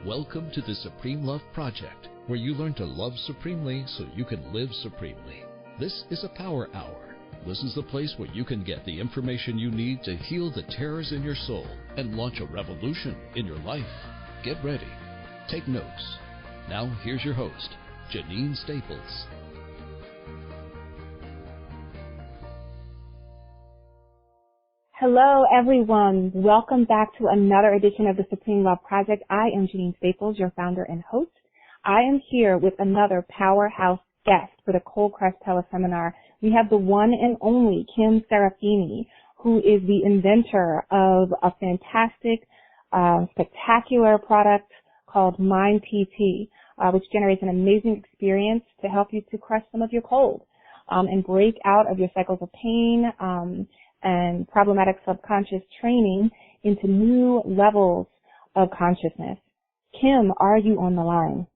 Welcome to the Supreme Love Project, where you learn to love supremely so you can live supremely. This is a Power Hour. This is the place where you can get the information you need to heal the terrors in your soul and launch a revolution in your life. Get ready. Take notes. Now, here's your host, Janine Staples. Hello, everyone. Welcome back to another edition of the Supreme Love Project. I am Janine Staples, your founder and host. I am here with another powerhouse guest for the Cold Crush Teleseminar. We have the one and only Kim Serafini, who is the inventor of a fantastic, spectacular product called Mind PT, which generates an amazing experience to help you to crush some of your cold and break out of your cycles of pain and problematic subconscious training into new levels of consciousness. Kim, are you on the line?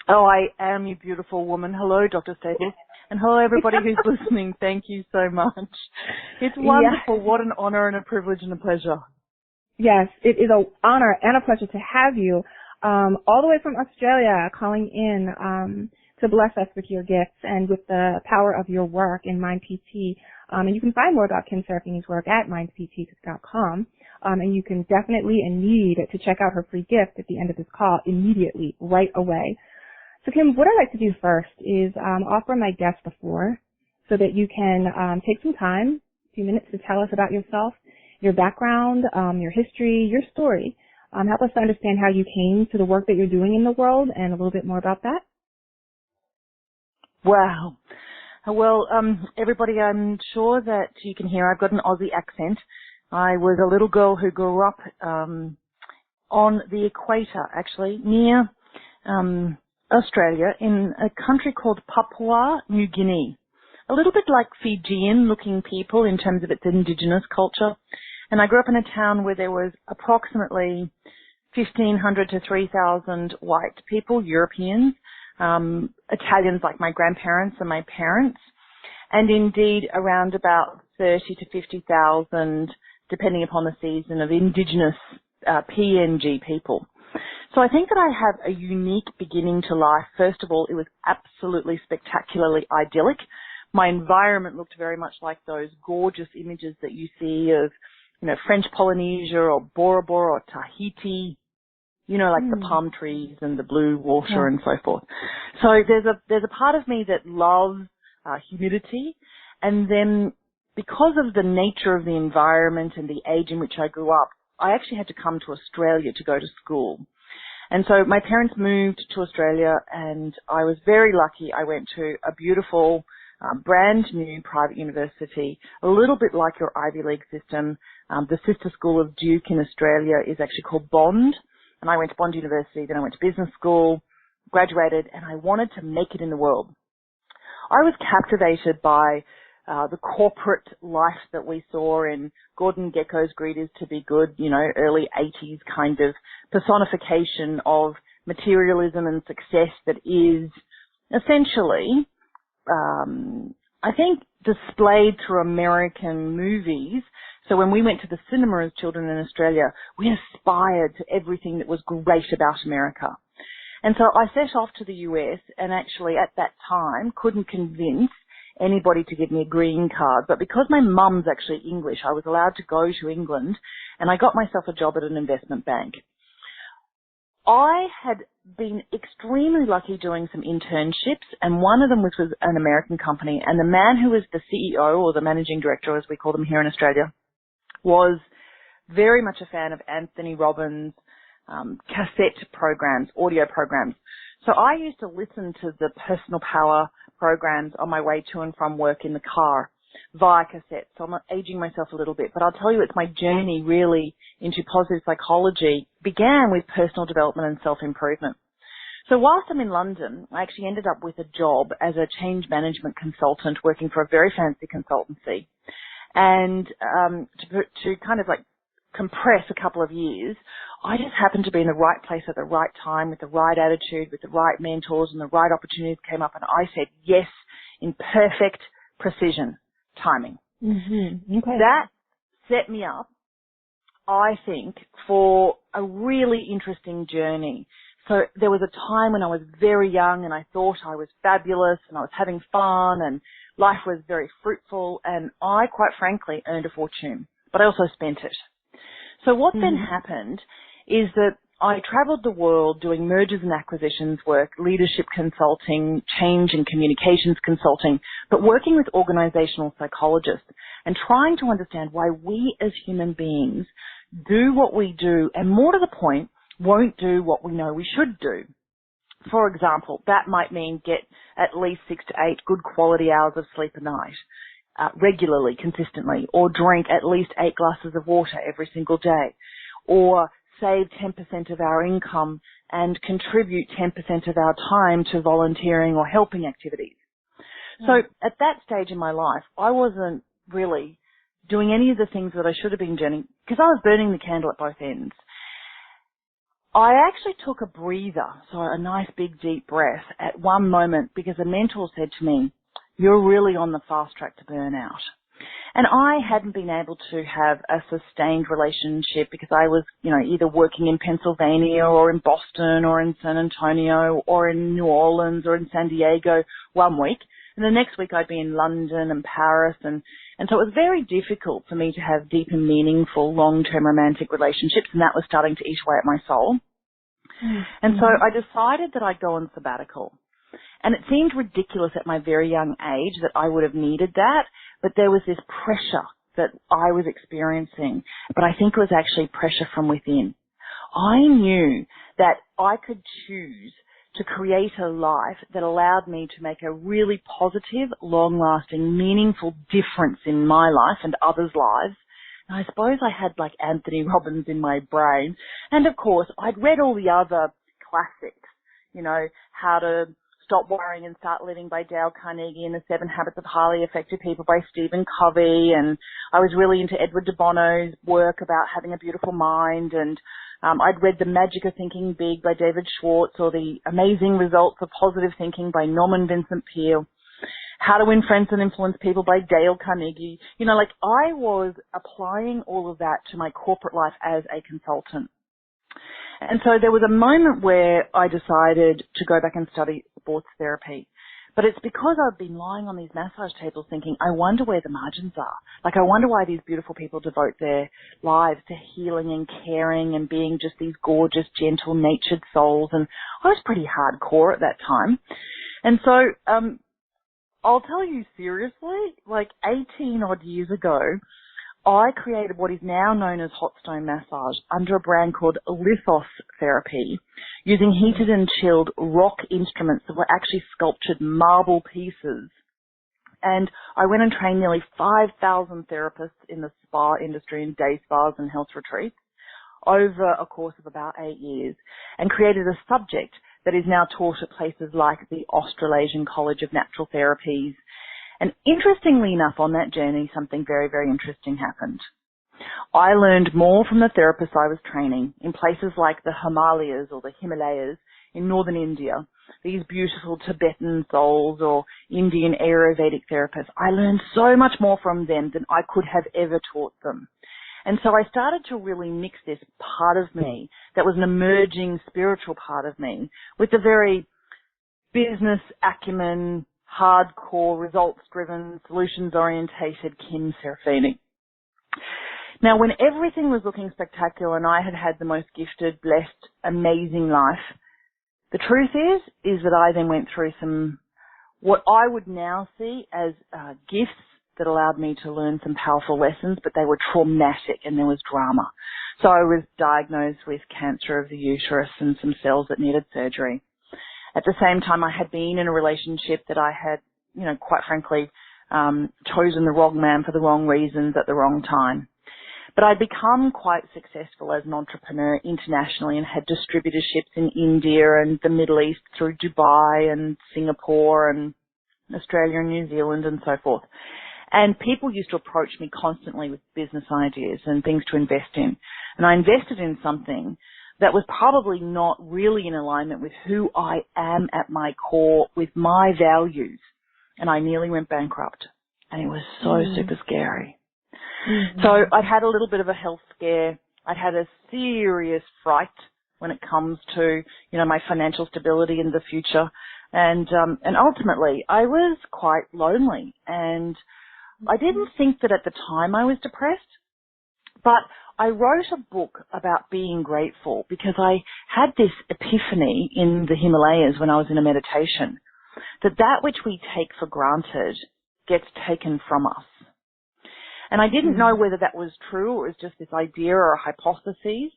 Oh, I am, you beautiful woman. Hello, Dr. Staples. And hello, everybody who's listening. Thank you so much. It's wonderful. Yes. What an honor and a privilege and a pleasure. Yes, it is an honor and a pleasure to have you all the way from Australia calling in to bless us with your gifts and with the power of your work in Mind PT. And you can find more about Kim Serafini's work at mindpt.com. And you can definitely and need to check out her free gift at the end of this call immediately, right away. So Kim, what I'd like to do first is offer my guests the floor so that you can take some time, a few minutes to tell us about yourself, your background, your history, your story. Help us to understand how you came to the work that you're doing in the world and a little bit more about that. Wow. Well, everybody, I'm sure that you can hear I've got an Aussie accent. I was a little girl who grew up on the equator, actually, near Australia, in a country called Papua New Guinea. A little bit like Fijian-looking people in terms of its indigenous culture. And I grew up in a town where there was approximately 1,500 to 3,000 white people, Europeans, Italians like my grandparents and my parents, and indeed around about 30 to 50,000, depending upon the season, of indigenous PNG people. So I think that I have a unique beginning to life. First of all, it was absolutely spectacularly idyllic. My environment looked very much like those gorgeous images that you see of, you know, French Polynesia or Bora Bora or Tahiti. You know, like the palm trees and the blue water and so forth. So there's a part of me that loves humidity, and then because of the nature of the environment and the age in which I grew up, I actually had to come to Australia to go to school. And so my parents moved to Australia, and I was very lucky. I went to a beautiful, brand new private university, a little bit like your Ivy League system. The sister school of Duke in Australia is actually called Bond. And I went to Bond University, then I went to business school, graduated, and I wanted to make it in the world. I was captivated by the corporate life that we saw in Gordon Gekko's Greed is to be Good, you know, early 80s kind of personification of materialism and success that is essentially, I think, displayed through American movies. So when we went to the cinema as children in Australia, we aspired to everything that was great about America. And so I set off to the US and actually at that time couldn't convince anybody to give me a green card. But because my mum's actually English, I was allowed to go to England, and I got myself a job at an investment bank. I had been extremely lucky doing some internships, and one of them was with an American company. And the man who was the CEO, or the managing director as we call them here in Australia, was very much a fan of Anthony Robbins' cassette programs, audio programs. So I used to listen to the personal power programs on my way to and from work in the car via cassette. So I'm aging myself a little bit, but I'll tell you it's my journey really into positive psychology began with personal development and self-improvement. So whilst I'm in London, I actually ended up with a job as a change management consultant working for a very fancy consultancy. And to kind of like compress a couple of years, I just happened to be in the right place at the right time with the right attitude, with the right mentors, and the right opportunities came up, and I said yes in perfect precision timing. Mm-hmm. Okay. That set me up I think, for a really interesting journey. So there was a time when I was very young and I thought I was fabulous and I was having fun and life was very fruitful, and I, quite frankly, earned a fortune, but I also spent it. So what then happened is that I traveled the world doing mergers and acquisitions work, leadership consulting, change and communications consulting, but working with organizational psychologists and trying to understand why we as human beings do what we do, and more to the point, won't do what we know we should do. For example, that might mean get at least 6 to 8 good quality hours of sleep a night, regularly, consistently, or drink at least 8 glasses of water every single day, or save 10% of our income and contribute 10% of our time to volunteering or helping activities. So at that stage in my life, I wasn't really doing any of the things that I should have been doing because I was burning the candle at both ends. I actually took a breather, so a nice big deep breath at one moment because a mentor said to me, "You're really on the fast track to burnout." And I hadn't been able to have a sustained relationship because I was, either working in Pennsylvania or in Boston or in San Antonio or in New Orleans or in San Diego one week. And the next week I'd be in London and Paris. And so it was very difficult for me to have deep and meaningful long-term romantic relationships. And that was starting to eat away at my soul. And so I decided that I'd go on sabbatical. And it seemed ridiculous at my very young age that I would have needed that, but there was this pressure that I was experiencing, but I think it was actually pressure from within. I knew that I could choose to create a life that allowed me to make a really positive, long-lasting, meaningful difference in my life and others' lives. And I suppose I had like Anthony Robbins in my brain. And of course, I'd read all the other classics, How to Stop Worrying and Start Living by Dale Carnegie and The 7 Habits of Highly Effective People by Stephen Covey. And I was really into Edward de Bono's work about having a beautiful mind. And I'd read The Magic of Thinking Big by David Schwartz, or The Amazing Results of Positive Thinking by Norman Vincent Peale. How to Win Friends and Influence People by Dale Carnegie. I was applying all of that to my corporate life as a consultant. And so there was a moment where I decided to go back and study sports therapy. But it's because I've been lying on these massage tables thinking, I wonder where the margins are. I wonder why these beautiful people devote their lives to healing and caring and being just these gorgeous, gentle, natured souls. And I was pretty hardcore at that time. And so I'll tell you seriously, 18 odd years ago, I created what is now known as hot stone massage under a brand called Lithos Therapy, using heated and chilled rock instruments that were actually sculptured marble pieces. And I went and trained nearly 5,000 therapists in the spa industry and day spas and health retreats over a course of about 8 years, and created a subject that is now taught at places like the Australasian College of Natural Therapies. And interestingly enough, on that journey, something very, very interesting happened. I learned more from the therapists I was training in places like the Himalayas or the Himalayas in northern India, these beautiful Tibetan souls or Indian Ayurvedic therapists. I learned so much more from them than I could have ever taught them. And so I started to really mix this part of me that was an emerging spiritual part of me with the very business acumen, hardcore, results-driven, solutions-orientated Kim Serafini. Now, when everything was looking spectacular and I had the most gifted, blessed, amazing life, the truth is that I then went through some, what I would now see as gifts that allowed me to learn some powerful lessons, but they were traumatic and there was drama. So I was diagnosed with cancer of the uterus and some cells that needed surgery. At the same time, I had been in a relationship that I had, quite frankly, chosen the wrong man for the wrong reasons at the wrong time. But I'd become quite successful as an entrepreneur internationally and had distributorships in India and the Middle East through Dubai and Singapore and Australia and New Zealand and so forth. And people used to approach me constantly with business ideas and things to invest in. And I invested in something that was probably not really in alignment with who I am at my core, with my values. And I nearly went bankrupt. And it was so super scary. So I'd had a little bit of a health scare. I'd had a serious fright when it comes to, my financial stability in the future. And ultimately I was quite lonely, and I didn't think that at the time I was depressed, but I wrote a book about being grateful because I had this epiphany in the Himalayas when I was in a meditation, that which we take for granted gets taken from us. And I didn't know whether that was true or it was just this idea or a hypothesis.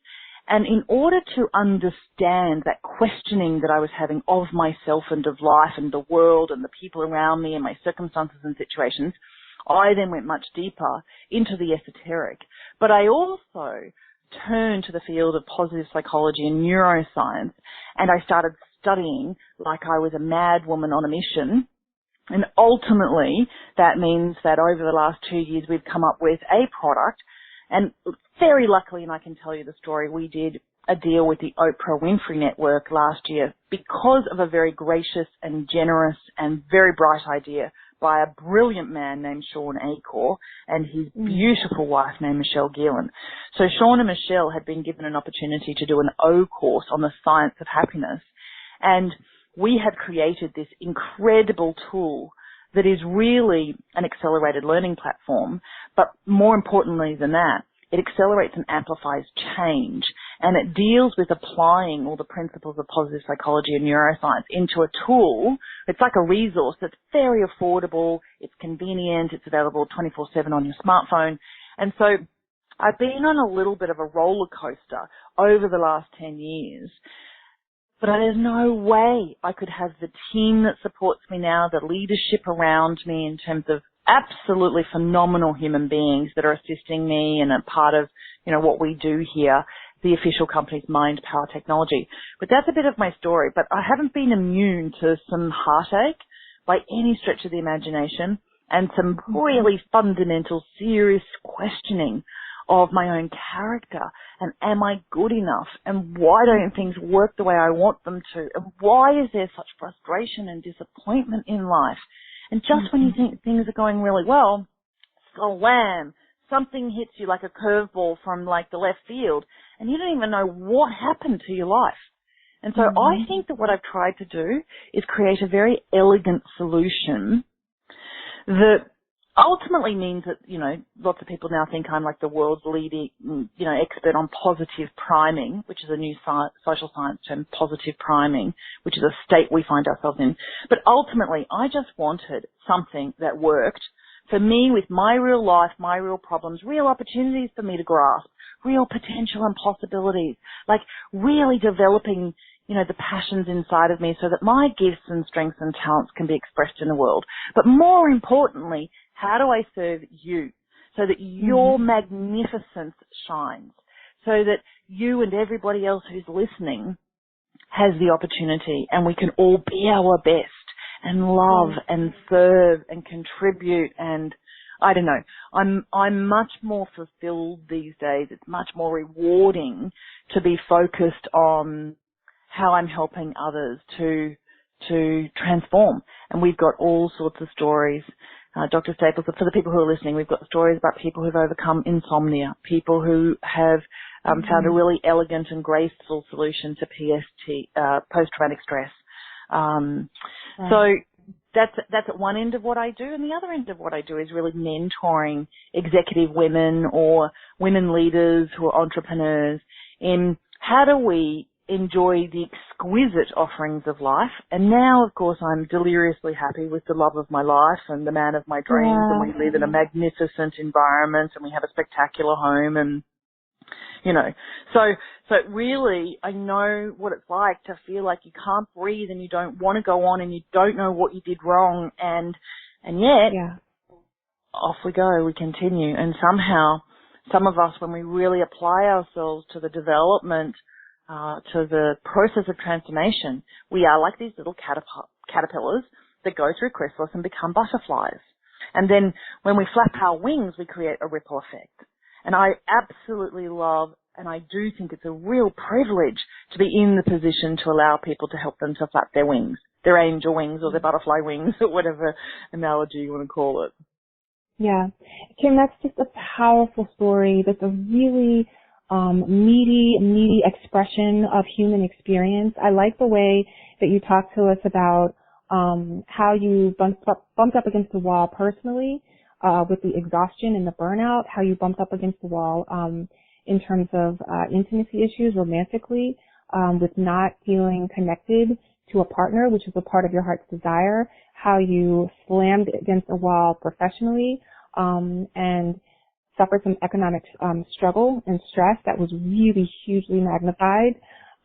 And in order to understand that questioning that I was having of myself and of life and the world and the people around me and my circumstances and situations, I then went much deeper into the esoteric. But I also turned to the field of positive psychology and neuroscience, and I started studying like I was a mad woman on a mission. And ultimately, that means that over the last 2 years, we've come up with a product. And very luckily, and I can tell you the story, we did a deal with the Oprah Winfrey network last year because of a very gracious and generous and very bright idea by a brilliant man named Sean Acor and his beautiful wife named Michelle Gillen. So Sean and Michelle had been given an opportunity to do an O course on the science of happiness. And we had created this incredible tool that is really an accelerated learning platform, but more importantly than that, it accelerates and amplifies change, and it deals with applying all the principles of positive psychology and neuroscience into a tool. It's like a resource that's very affordable, it's convenient, it's available 24/7 on your smartphone. And so I've been on a little bit of a roller coaster over the last 10 years. But there's no way I could have the team that supports me now, the leadership around me in terms of absolutely phenomenal human beings that are assisting me and a part of, what we do here, the official company's Mind Power Technology. But that's a bit of my story. But I haven't been immune to some heartache by any stretch of the imagination and some really fundamental, serious questioning of my own character, and am I good enough, and why don't things work the way I want them to, and why is there such frustration and disappointment in life? And just when you think things are going really well, so wham, something hits you like a curveball from like the left field, and you don't even know what happened to your life. And so I think that what I've tried to do is create a very elegant solution that ultimately means that, lots of people now think I'm like the world's leading, expert on positive priming, which is a new social science term, positive priming, which is a state we find ourselves in. But ultimately, I just wanted something that worked for me with my real life, my real problems, real opportunities for me to grasp, real potential and possibilities, like really developing the passions inside of me so that my gifts and strengths and talents can be expressed in the world. But more importantly, how do I serve you so that your magnificence shines, so that you and everybody else who's listening has the opportunity and we can all be our best and love and serve and contribute? And I don't know, I'm much more fulfilled these days. It's much more rewarding to be focused on how I'm helping others to transform. And we've got all sorts of stories. Dr. Staples, for the people who are listening, we've got stories about people who've overcome insomnia, people who have found a really elegant and graceful solution to PST, post-traumatic stress. So that's at one end of what I do, and the other end of what I do is really mentoring executive women or women leaders who are entrepreneurs in how do we enjoy the exquisite offerings of life. And now, of course, I'm deliriously happy with the love of my life and the man of my dreams, and we live in a magnificent environment and we have a spectacular home, and so really I know what it's like to feel like you can't breathe and you don't want to go on and you don't know what you did wrong, and yet off we go, we continue. And somehow some of us, when we really apply ourselves to the development, to the process of transformation, we are like these little caterpillars that go through chrysalis and become butterflies. And then when we flap our wings, we create a ripple effect. And I absolutely love, and I do think it's a real privilege to be in the position to allow people to help them to flap their wings, their angel wings or their butterfly wings, or whatever analogy you want to call it. Yeah. Kim, that's just a powerful story. That's a really meaty expression of human experience. I like the way that you talked to us about how you bumped up against the wall personally with the exhaustion and the burnout, how you bumped up against the wall in terms of intimacy issues romantically, with not feeling connected to a partner, which is a part of your heart's desire, how you slammed against a wall professionally and suffered some economic struggle and stress that was really hugely magnified,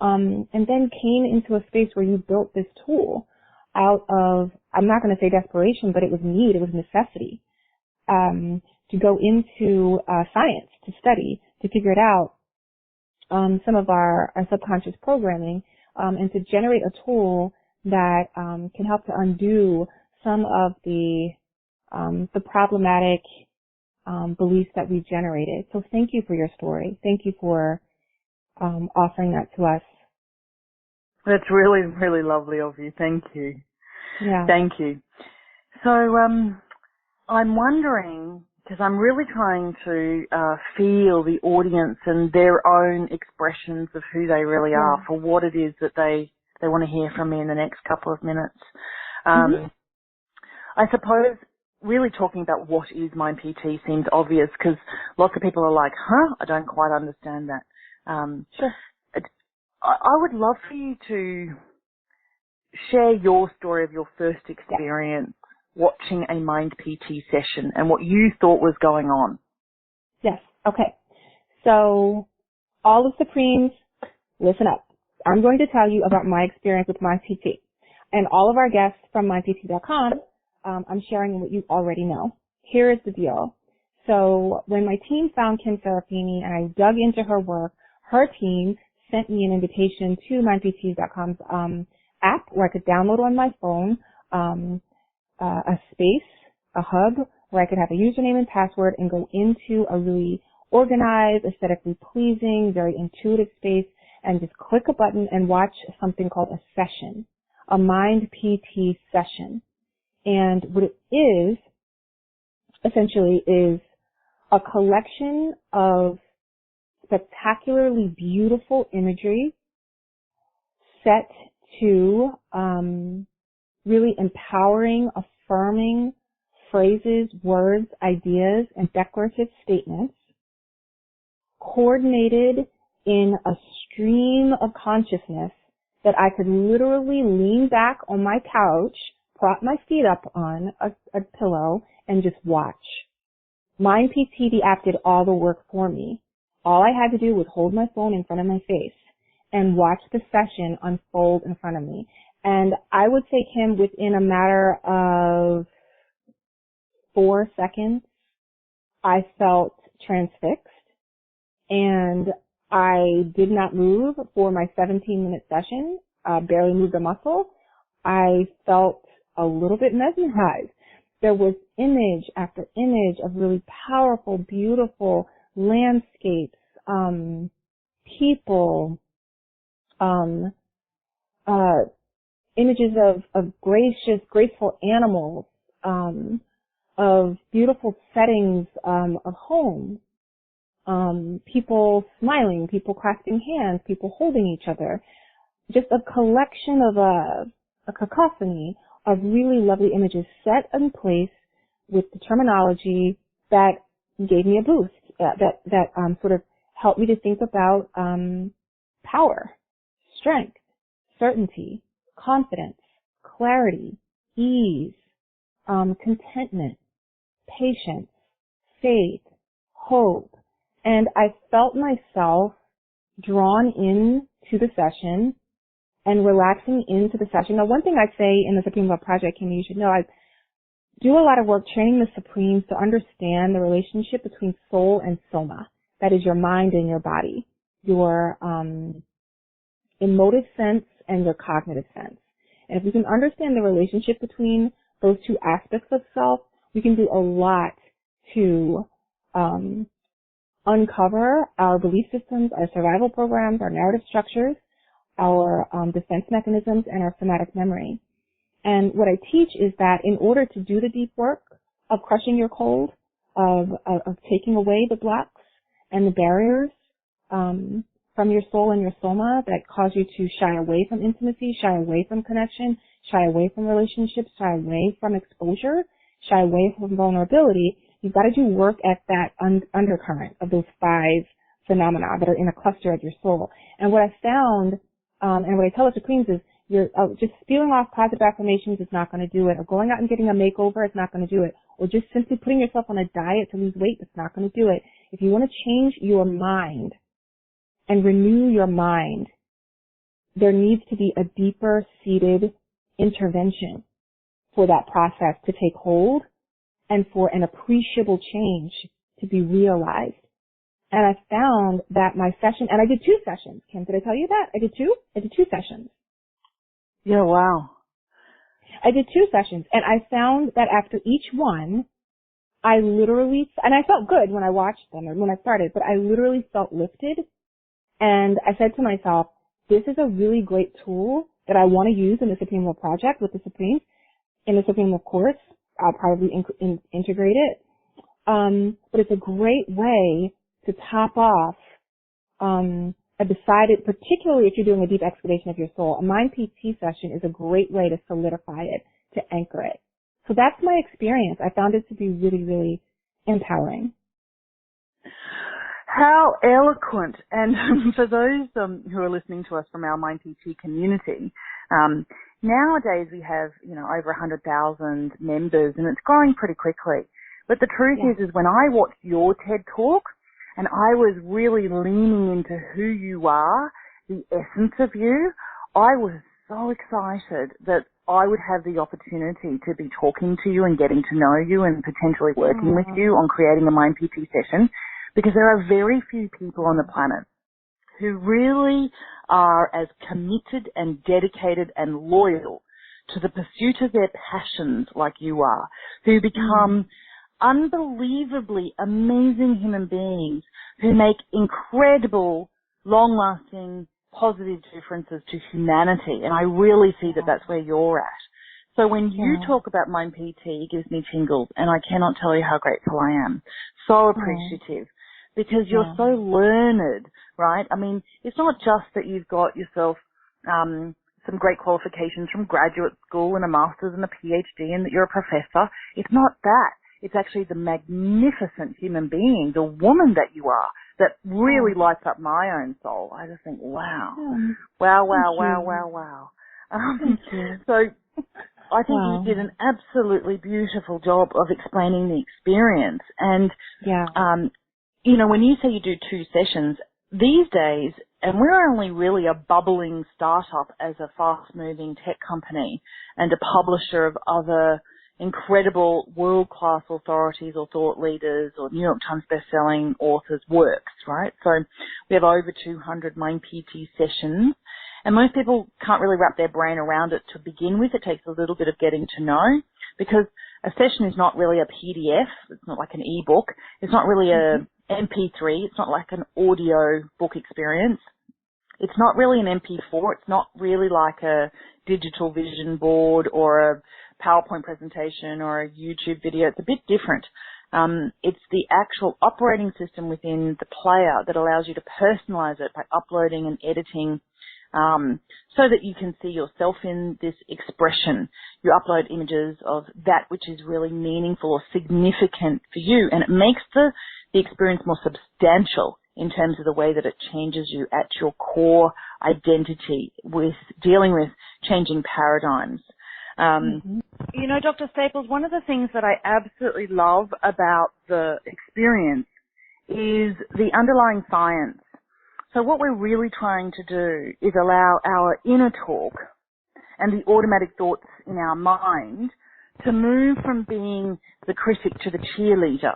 and then came into a space where you built this tool out of, I'm not going to say desperation, but it was need, it was necessity, to go into science, to study, to figure it out, some of our subconscious programming, and to generate a tool that can help to undo some of the problematic beliefs that we've generated. So thank you for your story. Thank you for offering that to us. That's really, really lovely of you. Thank you. Yeah. Thank you. So I'm wondering, because I'm really trying to feel the audience and their own expressions of who they really are for what it is that they want to hear from me in the next couple of minutes. I suppose really talking about what is Mind PT seems obvious because lots of people are like, I don't quite understand that. Sure. I would love for you to share your story of your first experience watching a Mind PT session and what you thought was going on. Yes. Okay. So all the Supremes, listen up. I'm going to tell you about my experience with Mind PT. And all of our guests from mindpt.com, I'm sharing what you already know. Here is the deal. So when my team found Kim Serafini and I dug into her work, her team sent me an invitation to mindpt.com's app where I could download on my phone a space, a hub, where I could have a username and password and go into a really organized, aesthetically pleasing, very intuitive space and just click a button and watch something called a session, a Mind PT session. And what it is, essentially, is a collection of spectacularly beautiful imagery set to really empowering, affirming phrases, words, ideas, and declarative statements coordinated in a stream of consciousness that I could literally lean back on my couch, prop my feet up on a pillow, and just watch. Mind PT, the app, did all the work for me. All I had to do was hold my phone in front of my face and watch the session unfold in front of me. And I would say, Kim, within a matter of 4 seconds, I felt transfixed and I did not move for my 17-minute session, barely moved a muscle. I felt a little bit mesmerized. There was image after image of really powerful, beautiful landscapes, people, images of graceful animals, of beautiful settings of homes, people smiling, people clasping hands, people holding each other. Just a collection of a cacophony of really lovely images set in place with the terminology that gave me a boost, that sort of helped me to think about power, strength, certainty, confidence, clarity, ease, contentment, patience, faith, hope. And I felt myself drawn in to the session and relaxing into the session. Now, one thing I say in the Supreme Love Project, Kim, you should know, I do a lot of work training the Supremes to understand the relationship between soul and soma. That is your mind and your body, your emotive sense and your cognitive sense. And if we can understand the relationship between those two aspects of self, we can do a lot to uncover our belief systems, our survival programs, our narrative structures, our defense mechanisms, and our somatic memory. And what I teach is that in order to do the deep work of crushing your cold, of taking away the blocks and the barriers from your soul and your soma that cause you to shy away from intimacy, shy away from connection, shy away from relationships, shy away from exposure, shy away from vulnerability. You've got to do work at that undercurrent of those 5 phenomena that are in a cluster of your soul. And what I found, and what I tell the Supremes is, you're just spewing off positive affirmations is not going to do it, or going out and getting a makeover is not going to do it, or just simply putting yourself on a diet to lose weight is not going to do it. If you want to change your mind and renew your mind, there needs to be a deeper seated intervention for that process to take hold and for an appreciable change to be realized. And I found that my session, and I did 2 sessions. Kim, did I tell you that? I did 2 sessions. Yeah, wow. I did 2 sessions, and I found that after each one, I literally, and I felt good when I watched them or when I started, but I literally felt lifted. And I said to myself, this is a really great tool that I want to use in the Supreme Love Project with the Supremes. In the Supreme Love course, I'll probably integrate it. But it's a great way to top off a decided, particularly if you're doing a deep excavation of your soul. A Mind PT session is a great way to solidify it, to anchor it. So that's my experience. I found it to be really, really empowering. How eloquent. And for those who are listening to us from our Mind PT community, nowadays we have, over 100,000 members, and it's growing pretty quickly. But the truth is when I watched your TED Talk, and I was really leaning into who you are, the essence of you, I was so excited that I would have the opportunity to be talking to you and getting to know you and potentially working with you on creating a Mind PT session, because there are very few people on the planet who really are as committed and dedicated and loyal to the pursuit of their passions like you are, who become unbelievably amazing human beings who make incredible, long-lasting, positive differences to humanity. And I really see that that's where you're at. So when you talk about Mind PT, it gives me tingles, and I cannot tell you how grateful I am. So appreciative. Because you're so learned, right? I mean, it's not just that you've got yourself some great qualifications from graduate school and a master's and a PhD and that you're a professor. It's not that. It's actually the magnificent human being, the woman that you are, that really lights up my own soul. I just think, wow. Wow. Thank you. So I think you did an absolutely beautiful job of explaining the experience. And, when you say you do 2 sessions, these days, and we're only really a bubbling startup as a fast-moving tech company and a publisher of other incredible world-class authorities or thought leaders or New York Times bestselling authors' works, right? So we have over 200 Mind PT sessions, and most people can't really wrap their brain around it to begin with. It takes a little bit of getting to know, because a session is not really a PDF. It's not like an e-book. It's not really a MP3. It's not like an audio book experience. It's not really an MP4. It's not really like a digital vision board or a PowerPoint presentation or a YouTube video. It's a bit different. It's the actual operating system within the player that allows you to personalize it by uploading and editing so that you can see yourself in this expression. You upload images of that which is really meaningful or significant for you, and it makes the experience more substantial in terms of the way that it changes you at your core identity with dealing with changing paradigms. Dr. Staples, one of the things that I absolutely love about the experience is the underlying science. So what we're really trying to do is allow our inner talk and the automatic thoughts in our mind to move from being the critic to the cheerleader.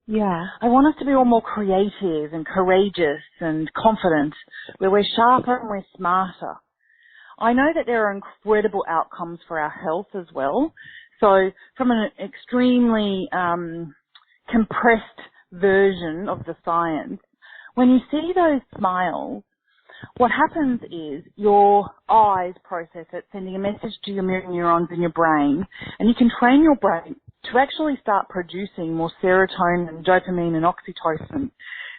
Yeah. I want us to be all more creative and courageous and confident, where we're sharper and we're smarter. I know that there are incredible outcomes for our health as well. So from an extremely compressed version of the science, when you see those smiles, what happens is your eyes process it, sending a message to your mirror neurons in your brain, and you can train your brain to actually start producing more serotonin and dopamine and oxytocin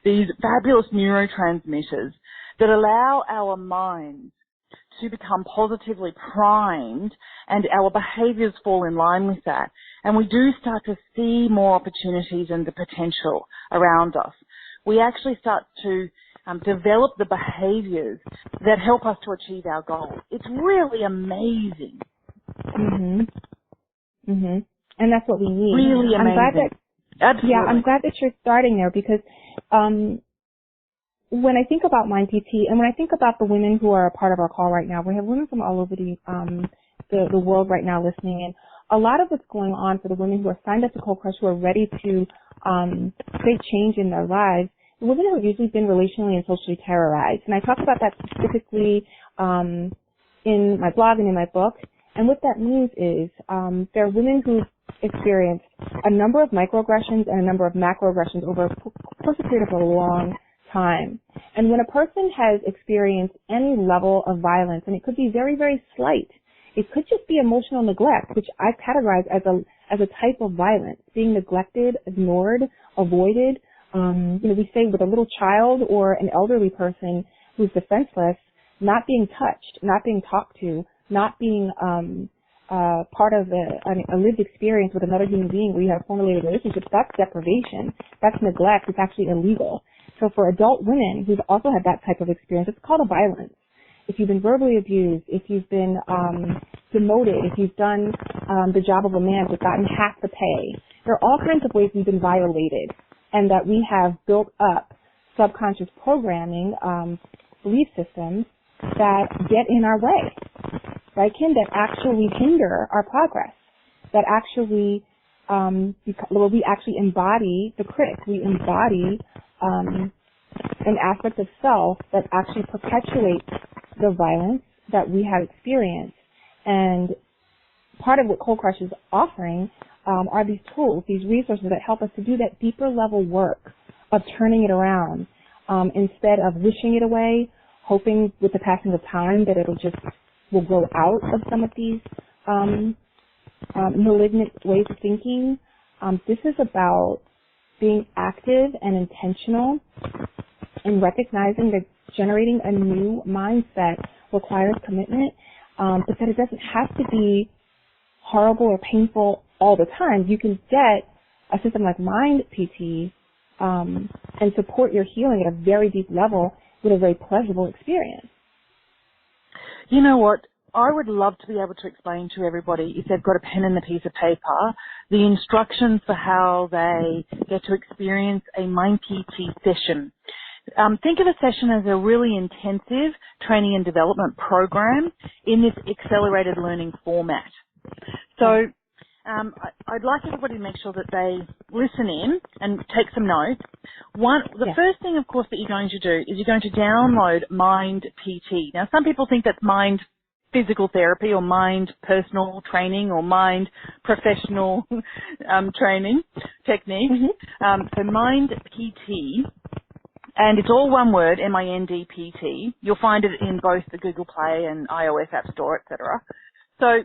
these fabulous neurotransmitters that allow our minds to become positively primed and our behaviours fall in line with that. And we do start to see more opportunities and the potential around us. We actually start to develop the behaviours that help us to achieve our goals. It's really amazing. And that's what we need. Really amazing. I'm glad that, absolutely. Yeah, I'm glad that you're starting there, because when I think about Mind PT and when I think about the women who are a part of our call right now, we have women from all over the world right now listening, and a lot of what's going on for the women who are signed up to Cold Crush, who are ready to create change in their lives, the women who have usually been relationally and socially terrorized. And I talk about that specifically in my blog and in my book. And what that means is there are women who've experienced a number of microaggressions and a number of macroaggressions over a period of a long time. And when a person has experienced any level of violence, and it could be very, very slight, it could just be emotional neglect, which I categorize as a type of violence, being neglected, ignored, avoided. We say with a little child or an elderly person who's defenseless, not being touched, not being talked to, not being part of a lived experience with another human being where you have a formulated relationship, that's deprivation. That's neglect. It's actually illegal. So for adult women who've also had that type of experience, it's called a violence. If you've been verbally abused, if you've been demoted, if you've done the job of a man but gotten half the pay, there are all kinds of ways we've been violated, and that we have built up subconscious programming, belief systems that get in our way, right, Kim, that actually hinder our progress, that actually, we actually embody the critic. We embody an aspect of self that actually perpetuates the violence that we have experienced. And part of what Cold Crush is offering are these tools, these resources that help us to do that deeper level work of turning it around instead of wishing it away, hoping with the passing of time that will grow out of some of these malignant ways of thinking. This is about being active and intentional and recognizing that generating a new mindset requires commitment, but that it doesn't have to be horrible or painful all the time. You can get a system like Mind PT and support your healing at a very deep level with a very pleasurable experience. You know what? I would love to be able to explain to everybody, if they've got a pen and a piece of paper, the instructions for how they get to experience a Mind PT session. Think of a session as a really intensive training and development program in this accelerated learning format. So I'd like everybody to make sure that they listen in and take some notes. The first thing, of course, that you're going to do is you're going to download Mind PT. Now, some people think that's Mind Physical Therapy or Mind Personal Training or Mind Professional Training Technique. So Mind PT. And it's all one word, MINDPT. You'll find it in both the Google Play and iOS App Store, etc. So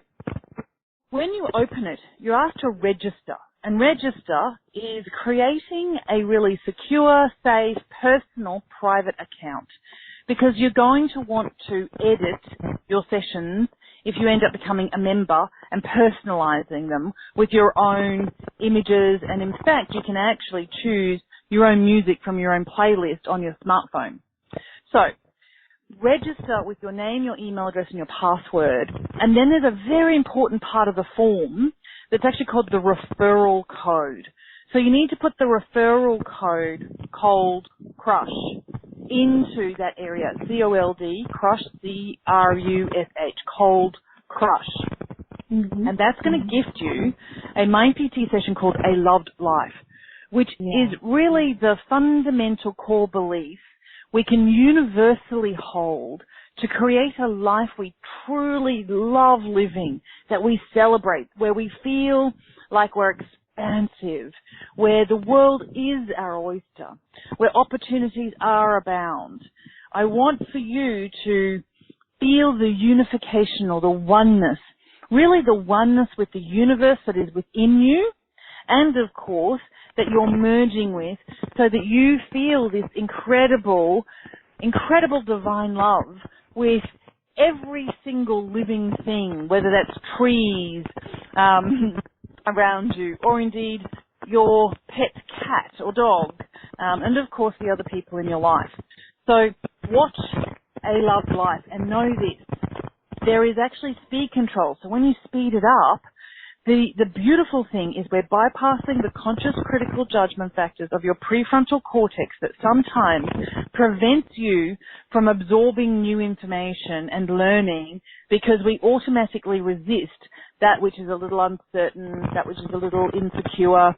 when you open it, you're asked to register. And register is creating a really secure, safe, personal, private account. Because you're going to want to edit your sessions if you end up becoming a member and personalizing them with your own images. And in fact, you can actually choose your own music from your own playlist on your smartphone. So register with your name, your email address, and your password. And then there's a very important part of the form that's actually called the referral code. So you need to put the referral code, Cold Crush, into that area. C-O-L-D, Crush, C-R-U-S-H, Cold Crush. And that's going to gift you a Mind PT session called A Loved Life, which is really the fundamental core belief we can universally hold to create a life we truly love living, that we celebrate, where we feel like we're expansive, where the world is our oyster, where opportunities are abound. I want for you to feel the unification or the oneness, really the oneness with the universe that is within you, and of course, that you're merging with so that you feel this incredible divine love with every single living thing, whether that's trees around you or indeed your pet cat or dog, and of course the other people in your life. So watch A Loved Life and know this. There is actually speed control. So when you speed it up, the beautiful thing is we're bypassing the conscious critical judgment factors of your prefrontal cortex that sometimes prevents you from absorbing new information and learning because we automatically resist that which is a little uncertain, that which is a little insecure,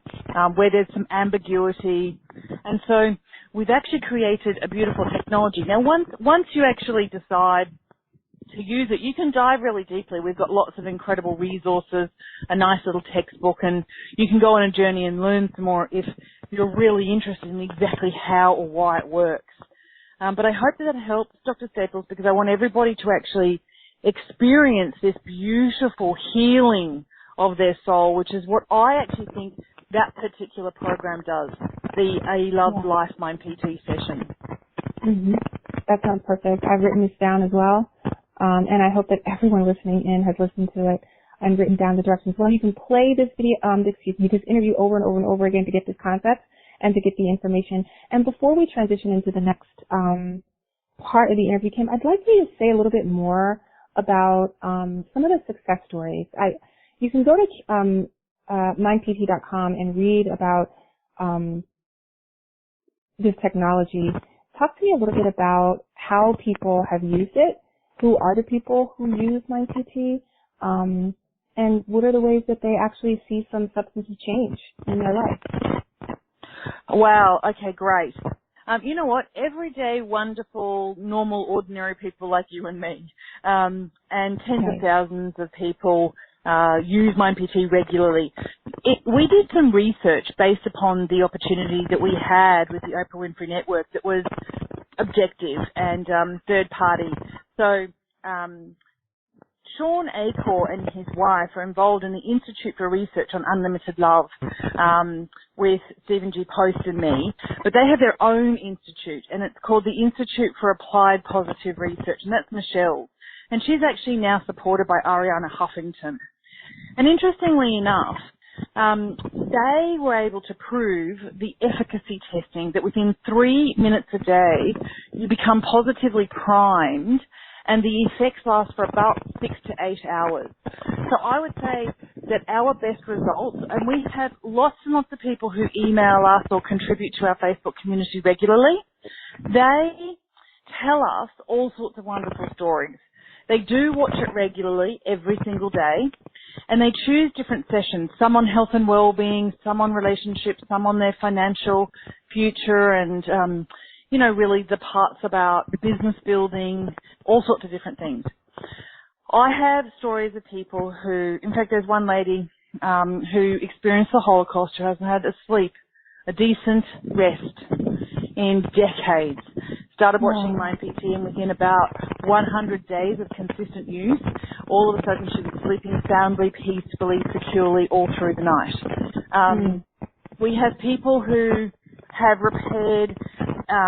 where there's some ambiguity. And so we've actually created a beautiful technology. Now, once you actually decide to use it, you can dive really deeply. We've got lots of incredible resources, a nice little textbook, and you can go on a journey and learn some more if you're really interested in exactly how or why it works. But I hope that helps, Dr. Staples, because I want everybody to actually experience this beautiful healing of their soul, which is what I actually think that particular program does, the A Loved Life Mind PT session. Mm-hmm. That sounds perfect. I've written this down as well. And I hope that everyone listening in has listened to it and written down the directions. Well, you can play this video, this interview over and over and over again to get this concept and to get the information. And before we transition into the next part of the interview, Kim, I'd like you to say a little bit more about some of the success stories. You can go to mindpt.com and read about this technology. Talk to me a little bit about how people have used it. Who are the people who use MindPT, and what are the ways that they actually see some substantive change in their life? Wow, okay, great. You know what? Everyday, wonderful, normal, ordinary people like you and me, and tens of thousands of people use MindPT regularly. We did some research based upon the opportunity that we had with the Oprah Winfrey Network that was objective and third party. So Sean Acor and his wife are involved in the Institute for Research on Unlimited Love with Stephen G. Post and me, but they have their own institute, and it's called the Institute for Applied Positive Research, and that's Michelle. And she's actually now supported by Ariana Huffington. And interestingly enough, they were able to prove the efficacy testing that within 3 minutes a day, you become positively primed and the effects last for about 6 to 8 hours. So I would say that our best results, and we have lots and lots of people who email us or contribute to our Facebook community regularly, they tell us all sorts of wonderful stories. They do watch it regularly every single day, and they choose different sessions, some on health and well-being, some on relationships, some on their financial future and, really the parts about business building, all sorts of different things. I have stories of people who, in fact, there's one lady who experienced the Holocaust who hasn't had a decent rest in decades. Started watching MindPT, and within about 100 days of consistent use, all of a sudden she was sleeping soundly, peacefully, securely all through the night. We have people who have repaired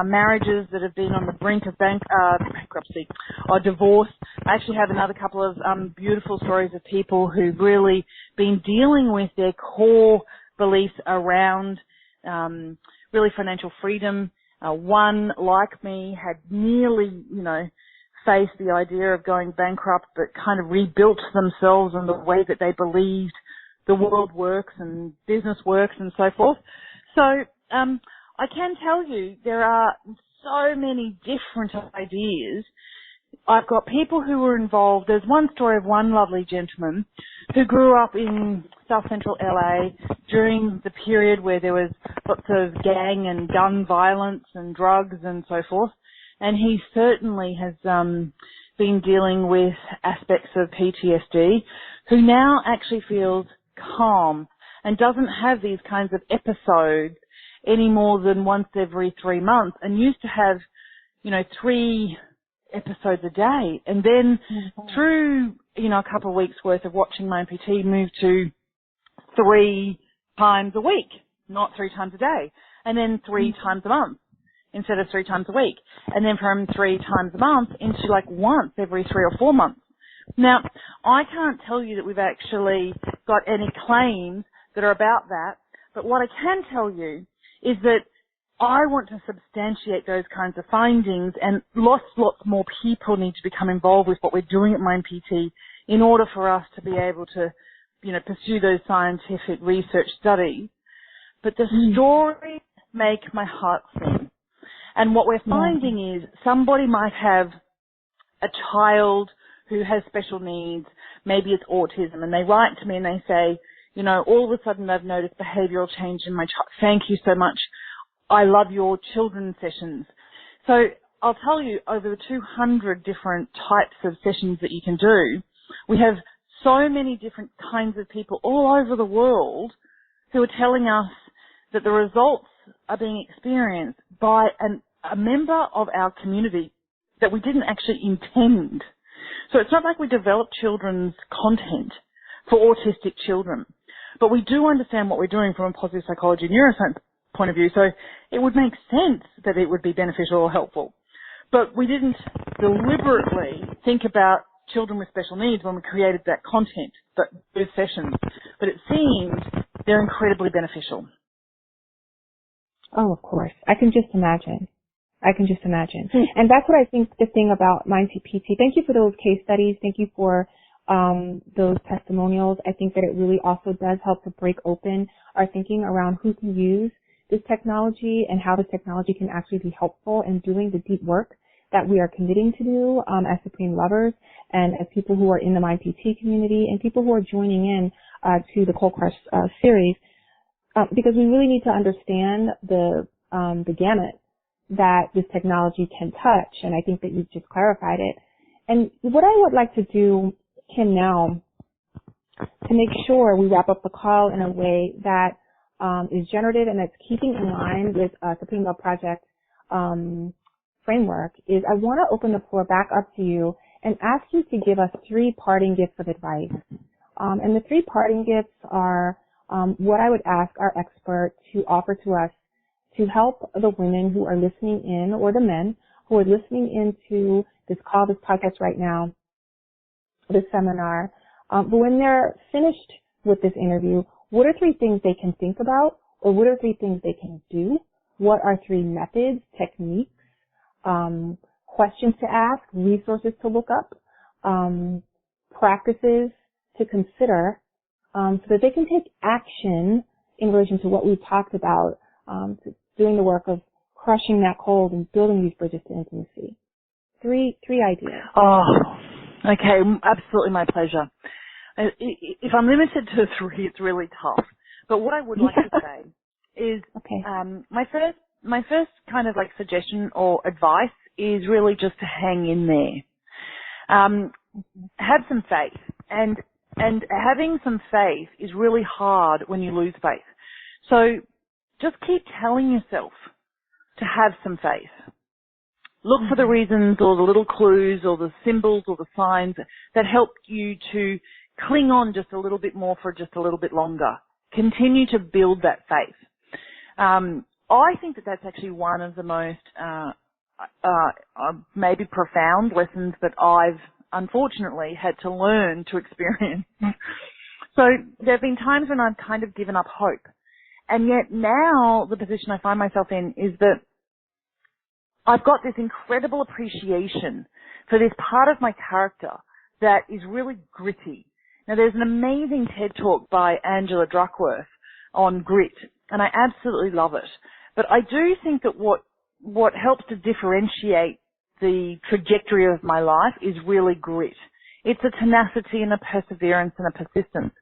marriages that have been on the brink of bankruptcy or divorce. I actually have another couple of beautiful stories of people who've really been dealing with their core beliefs around really financial freedom. One, like me, had nearly, faced the idea of going bankrupt, but kind of rebuilt themselves in the way that they believed the world works and business works and so forth. So I can tell you there are so many different ideas. I've got people who were involved. There's one story of one lovely gentleman who grew up in South Central LA during the period where there was lots of gang and gun violence and drugs and so forth. And he certainly has been dealing with aspects of PTSD, who now actually feels calm and doesn't have these kinds of episodes any more than once every 3 months, and used to have, 3 episodes a day. And then through, a couple of weeks worth of watching MindPT, moved to 3 times a week not 3 times a day, and then 3 times a month instead of 3 times a week, and then from 3 times a month into like once every 3 or 4 months. Now, I can't tell you that we've actually got any claims that are about that, but what I can tell you is that I want to substantiate those kinds of findings, and lots more people need to become involved with what we're doing at MindPT in order for us to be able to, pursue those scientific research studies. But the stories make my heart sing. And what we're finding is somebody might have a child who has special needs, maybe it's autism, and they write to me and they say, all of a sudden I've noticed behavioural change in my child. Thank you so much. I love your children's sessions. So I'll tell you, over 200 different types of sessions that you can do, we have so many different kinds of people all over the world who are telling us that the results are being experienced by a member of our community that we didn't actually intend. So it's not like we developed children's content for autistic children, but we do understand what we're doing from a positive psychology and neuroscience point of view, so it would make sense that it would be beneficial or helpful. But we didn't deliberately think about children with special needs when we created that content, those sessions, but it seems they're incredibly beneficial. Oh, of course. I can just imagine. And that's what I think the thing about MindPT. Thank you for those case studies. Thank you for those testimonials. I think that it really also does help to break open our thinking around who can use this technology and how this technology can actually be helpful in doing the deep work that we are committing to do as Supreme Lovers and as people who are in the MindPT community and people who are joining in to the Cold Crush series, because we really need to understand the gamut that this technology can touch, and I think that you've just clarified it. And what I would like to do, Kim, now to make sure we wrap up the call in a way that is generative and that's keeping in line with Supreme Love Project framework, is I want to open the floor back up to you and ask you to give us 3 parting gifts of advice. And the 3 parting gifts are what I would ask our expert to offer to us to help the women who are listening in, or the men who are listening into this call, this podcast right now, this seminar. But when they're finished with this interview, what are 3 things they can think about, or what are 3 things they can do? What are 3 methods, techniques, questions to ask, resources to look up, practices to consider, so that they can take action in relation to what we've talked about, doing the work of crushing that cold and building these bridges to intimacy. 3 ideas. Oh, okay. Absolutely my pleasure. If I'm limited to 3, it's really tough. But what I would like to say is, my first kind of like suggestion or advice is really just to hang in there. Have some faith. And having some faith is really hard when you lose faith. So just keep telling yourself to have some faith. Look for the reasons or the little clues or the symbols or the signs that help you to cling on just a little bit more for just a little bit longer. Continue to build that faith. I think that that's actually one of the most maybe profound lessons that I've unfortunately had to learn to experience. So there have been times when I've kind of given up hope. And yet now the position I find myself in is that I've got this incredible appreciation for this part of my character that is really gritty. Now there's an amazing TED Talk by Angela Duckworth on grit, and I absolutely love it. But I do think that what helps to differentiate the trajectory of my life is really grit. It's a tenacity and a perseverance and a persistence.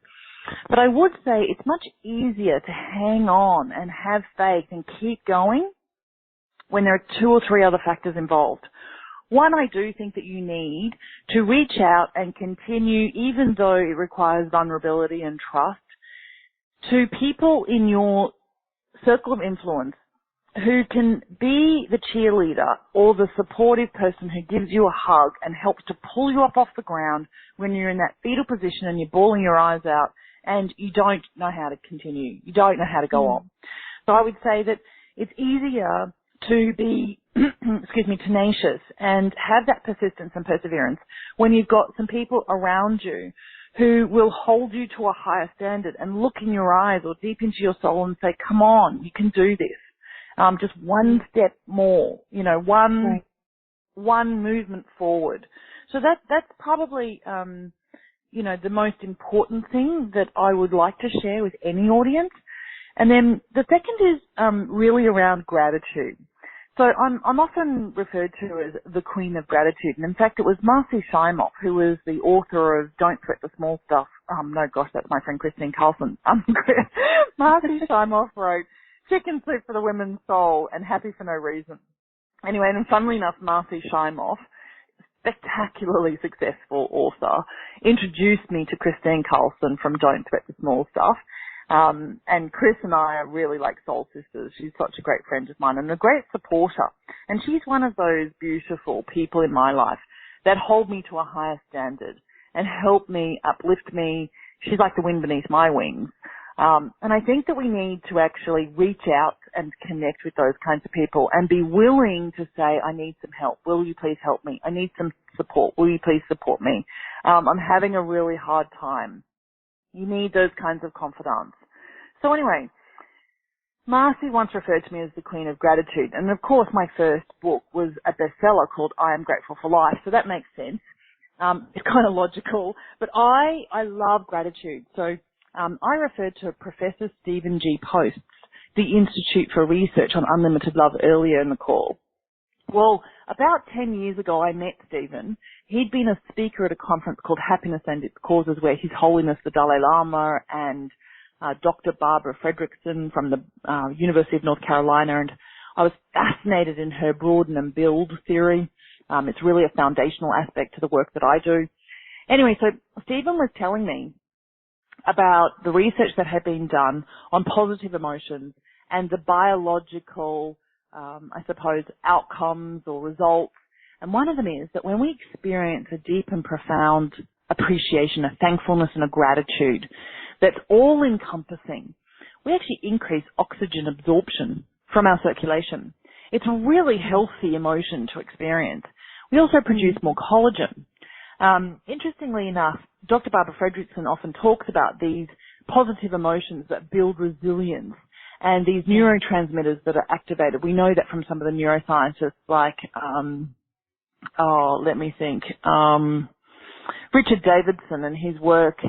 But I would say it's much easier to hang on and have faith and keep going when there are 2 or 3 other factors involved. One, I do think that you need to reach out and continue, even though it requires vulnerability and trust, to people in your circle of influence who can be the cheerleader or the supportive person who gives you a hug and helps to pull you up off the ground when you're in that fetal position and you're bawling your eyes out and you don't know how to continue. You don't know how to go on. So I would say that it's easier to be, tenacious and have that persistence and perseverance when you've got some people around you who will hold you to a higher standard and look in your eyes or deep into your soul and say, come on, you can do this. Just one step more, one movement forward. So that's probably, the most important thing that I would like to share with any audience. And then the second is really around gratitude. So I'm often referred to as the Queen of Gratitude. And in fact, it was Marcy Shimoff, who was the author of Don't Sweat the Small Stuff. No, gosh, that's my friend Christine Carlson. Marcy Shimoff wrote Chicken Soup for the Women's Soul and Happy for No Reason. Anyway, and funnily enough, Marcy Shimoff, spectacularly successful author, introduced me to Christine Carlson from Don't Sweat the Small Stuff. And Chris and I are really like soul sisters. She's such a great friend of mine and a great supporter. And she's one of those beautiful people in my life that hold me to a higher standard and help me, uplift me. She's like the wind beneath my wings. And I think that we need to actually reach out and connect with those kinds of people and be willing to say, I need some help. Will you please help me? I need some support. Will you please support me? I'm having a really hard time. You need those kinds of confidants. So anyway, Marcy once referred to me as the Queen of Gratitude. And of course, my first book was a bestseller called I Am Grateful for Life. So that makes sense. It's kind of logical. But I love gratitude. So I referred to Professor Stephen G. Post's The Institute for Research on Unlimited Love earlier in the call. Well, about 10 years ago, I met Stephen. He'd been a speaker at a conference called Happiness and Its Causes, where His Holiness the Dalai Lama and Dr. Barbara Fredrickson from the University of North Carolina, and I was fascinated in her broaden and build theory. It's really a foundational aspect to the work that I do. Anyway, so Stephen was telling me about the research that had been done on positive emotions and the biological outcomes or results. And one of them is that when we experience a deep and profound appreciation, a thankfulness and a gratitude that's all encompassing, we actually increase oxygen absorption from our circulation. It's a really healthy emotion to experience. We also produce more collagen. Interestingly enough, Dr. Barbara Fredrickson often talks about these positive emotions that build resilience and these neurotransmitters that are activated. We know that from some of the neuroscientists like, Richard Davidson and his work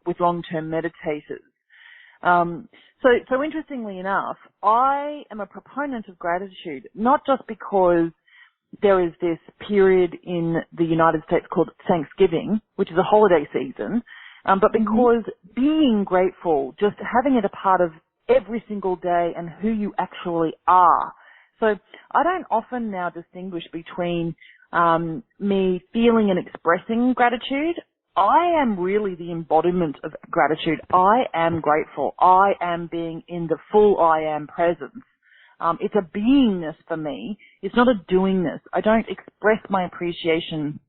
with long-term meditators. So interestingly enough, I am a proponent of gratitude, not just because there is this period in the United States called Thanksgiving, which is a holiday season, but because being grateful, just having it a part of every single day and who you actually are. So I don't often now distinguish between me feeling and expressing gratitude. I am really the embodiment of gratitude. I am grateful. I am being in the full I am presence. It's a beingness for me. It's not a doingness. I don't express my appreciation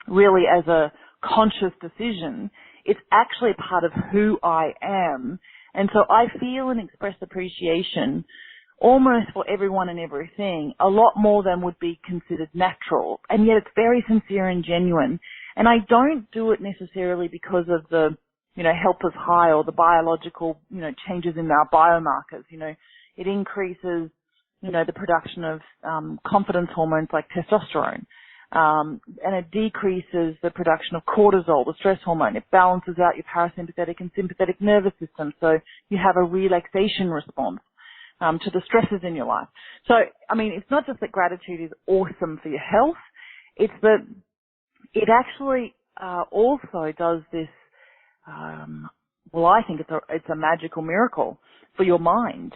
really as a conscious decision. It's actually a part of who I am. And so I feel and express appreciation almost for everyone and everything, a lot more than would be considered natural. And yet it's very sincere and genuine. And I don't do it necessarily because of the, help us high or the biological, changes in our biomarkers. It increases, the production of confidence hormones like testosterone. And it decreases the production of cortisol, the stress hormone. It balances out your parasympathetic and sympathetic nervous system, so you have a relaxation response to the stresses in your life. So, it's not just that gratitude is awesome for your health, it's that it actually also does this, I think it's a magical miracle for your mind.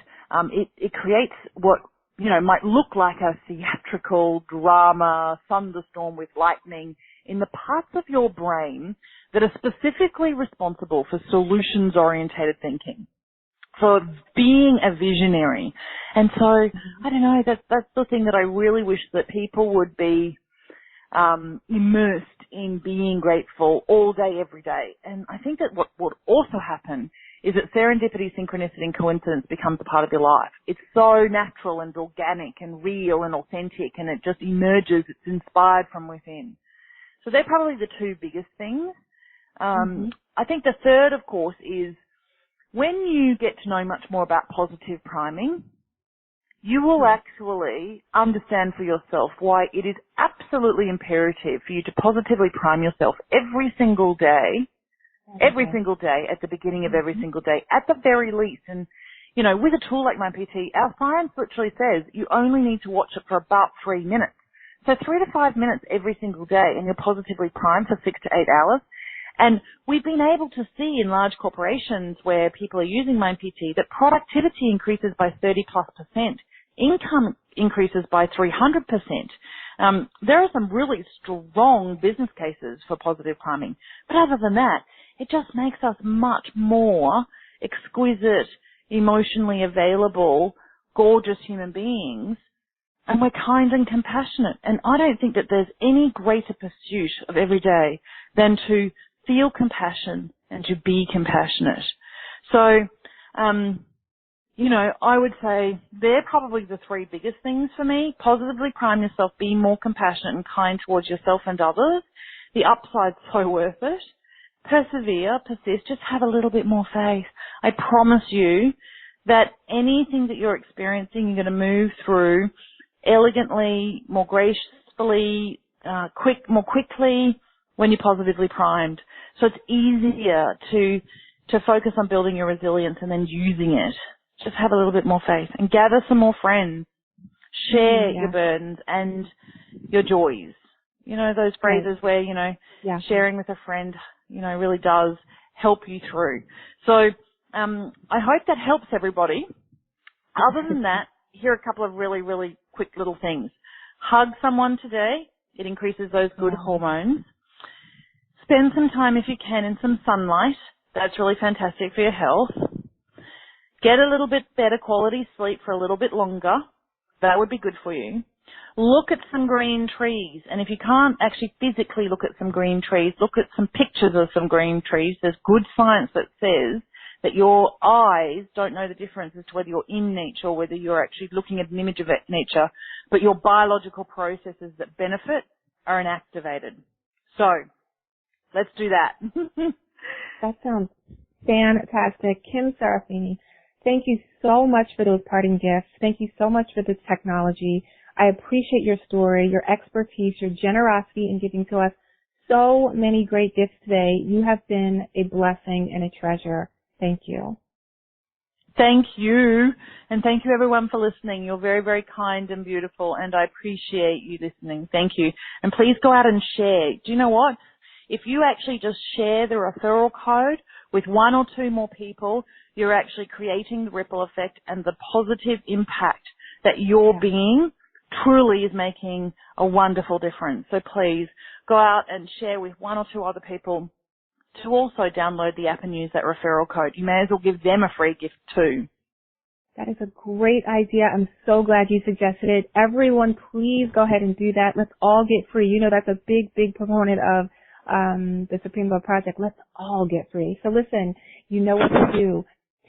It creates what might look like a theatrical drama, thunderstorm with lightning in the parts of your brain that are specifically responsible for solutions-orientated thinking, for being a visionary. And so, I don't know, that's the thing that I really wish that people would be immersed in being grateful all day, every day. And I think that what would also happen is that serendipity, synchronicity, and coincidence becomes a part of your life. It's so natural and organic and real and authentic, and it just emerges. It's inspired from within. So they're probably the two biggest things. I think the third, of course, is when you get to know much more about positive priming, you will actually understand for yourself why it is absolutely imperative for you to positively prime yourself every single day at the beginning of every single day, at the very least. And, you know, with a tool like MindPT, our science literally says you only need to watch it for about 3 minutes. So 3 to 5 minutes every single day, and you're positively primed for 6 to 8 hours. And we've been able to see in large corporations where people are using MindPT that productivity increases by 30+%. Income increases by 300%. There are some really strong business cases for positive priming. But other than that, it just makes us much more exquisite, emotionally available, gorgeous human beings. And we're kind and compassionate. And I don't think that there's any greater pursuit of every day than to feel compassion and to be compassionate. So, you know, I would say they're probably the three biggest things for me. Positively prime yourself, be more compassionate and kind towards yourself and others. The upside's so worth it. Persevere, persist, just have a little bit more faith. I promise you that anything that you're experiencing, you're going to move through elegantly, more gracefully, more quickly when you're positively primed. So it's easier to focus on building your resilience and then using it. Just have a little bit more faith and gather some more friends. Share your burdens and your joys. You know, those phrases where, you know, sharing with a friend, you know, really does help you through. So I hope that helps everybody. Other than that, here are a couple of really, really quick little things. Hug someone today. It increases those good hormones. Spend some time, if you can, in some sunlight. That's really fantastic for your health. Get a little bit better quality sleep for a little bit longer. That would be good for you. Look at some green trees. And if you can't actually physically look at some green trees, look at some pictures of some green trees. There's good science that says that your eyes don't know the difference as to whether you're in nature or whether you're actually looking at an image of nature, but your biological processes that benefit are inactivated. So let's do that. That sounds fantastic. Kim Serafini, thank you so much for those parting gifts. Thank you so much for this technology. I appreciate your story, your expertise, your generosity in giving to us so many great gifts today. You have been a blessing and a treasure. Thank you. Thank you. And thank you everyone for listening. You're very, very kind and beautiful, and I appreciate you listening. Thank you. And please go out and share. Do you know what? If you actually just share the referral code with 1 or 2 more people, you're actually creating the ripple effect and the positive impact that your being truly is making a wonderful difference. So please go out and share with 1 or 2 other people to also download the app and use that referral code. You may as well give them a free gift too. That is a great idea. I'm so glad you suggested it. Everyone, please go ahead and do that. Let's all get free. You know, that's a big, big proponent of the Supreme Love Project. Let's all get free. So listen, you know what to do.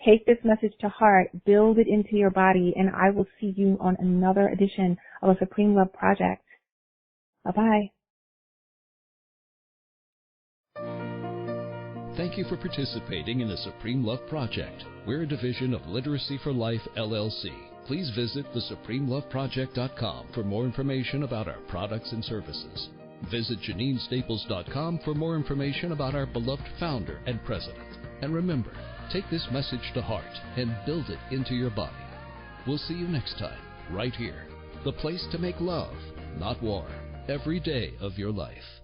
Take this message to heart, build it into your body, and I will see you on another edition of a Supreme Love Project. Bye-bye. Thank you for participating in the Supreme Love Project. We're a division of Literacy for Life, LLC. Please visit thesupremeloveproject.com for more information about our products and services. Visit JanineStaples.com for more information about our beloved founder and president. And remember, take this message to heart and build it into your body. We'll see you next time, right here. The place to make love, not war, every day of your life.